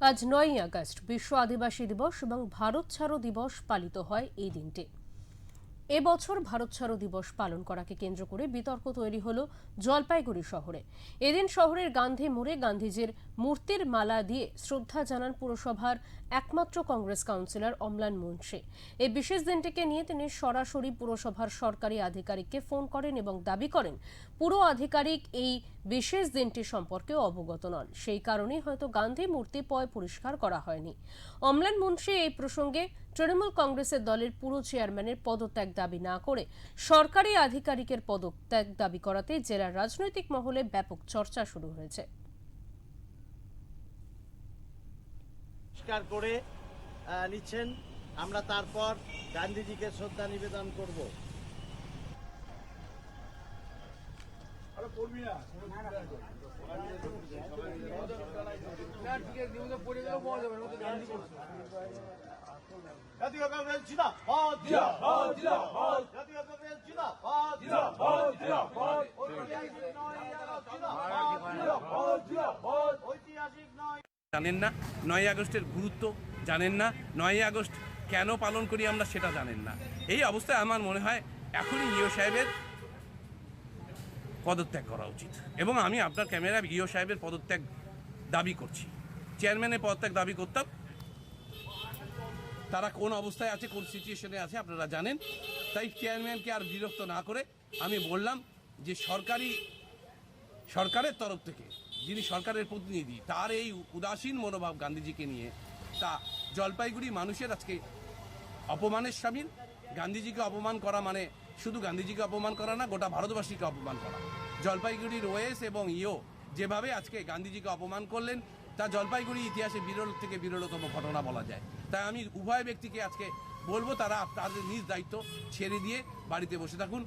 আজ ৯ই আগস্ট বিশ্ব আদিবাসী দিবস এবং ভারত ছাড়ো দিবস পালিত হয় এই দিনটি। এবছর ভারত ছাড়ো দিবস পালন করাকে কেন্দ্র করে বিতর্ক তৈরি হলো জলপাইগুড়ি শহরে। এদিন শহরের গান্ধী মোড়ে গান্ধীজির মূর্তির মালা দিয়ে শ্রদ্ধা জানান পুরসভার একমাত্র কংগ্রেস কাউন্সিলর অম্লান মুন্সি। এই বিশেষ দিনটিকে নিয়ে তিনি সরাসরি পুরসভার সরকারি আধিকারিককে ফোন করেন এবং দাবি করেন পুরো আধিকারিক এই বিশেষ দিনটি সম্পর্কে অবগত নন, সেই কারণেই হয়তো গান্ধী মূর্তি পরিষ্কার করা হয়নি। অম্লান মুন্সি এই প্রসঙ্গে তৃণমূল কংগ্রেসের দলের পুরো চেয়ারম্যানের পদত্যাগ দাবি না করে সরকারি আধিকারিকের পদত্যাগ দাবি করাতে জেলার রাজনৈতিক মহলে ব্যাপক চর্চা শুরু হয়েছে। পরিষ্কার করে নিচ্ছেন, আমরা তারপর গান্ধীজিকে শ্রদ্ধা নিবেদন করব। জাতীয় কংগ্রেস জিন্দাবাদ, জিন্দাবাদ, জিন্দাবাদ। জাতীয় কংগ্রেস জিন্দাবাদ, জিন্দাবাদ, জিন্দাবাদ। ঐতিহাসিক নয়। জানেন না ৯ই আগস্টের গুরুত্ব জানেন না, ৯ই আগস্ট কেন পালন করি আমরা সেটা জানেন না। এই অবস্থায় আমার মনে হয় এখনই ইও সাহেবের পদত্যাগ করা উচিত এবং আমি আপনার ক্যামেরায় ইও সাহেবের পদত্যাগ দাবি করছি। চেয়ারম্যানের পদত্যাগ দাবি করতাম। তারা কোন অবস্থায় আছে, কোন সিচুয়েশনে আছে আপনারা জানেন। তাই চেয়ারম্যানকে আর বিরক্ত না করে আমি বললাম যে সরকারের তরফ থেকে যিনি সরকারের প্রতিনিধি তার এই উদাসীন মনোভাব গান্ধীজিকে নিয়ে তা জলপাইগুড়ি মানুষের আজকে অপমানের সামিল। গান্ধীজিকে অপমান করা মানে শুধু গান্ধীজিকে অপমান করা না, গোটা ভারতবাসীকে অপমান করা। জলপাইগুড়ির ওএস এবং ইও যেভাবে আজকে গান্ধীজিকে অপমান করলেন তা জলপাইগুড়ি ইতিহাসে বিরল থেকে বিরলতম ঘটনা বলা যায়। তাই আমি উভয় ব্যক্তিকে আজকে বলবো তারা তাদের নিজ দায়িত্ব ছেড়ে দিয়ে বাড়িতে বসে থাকুন।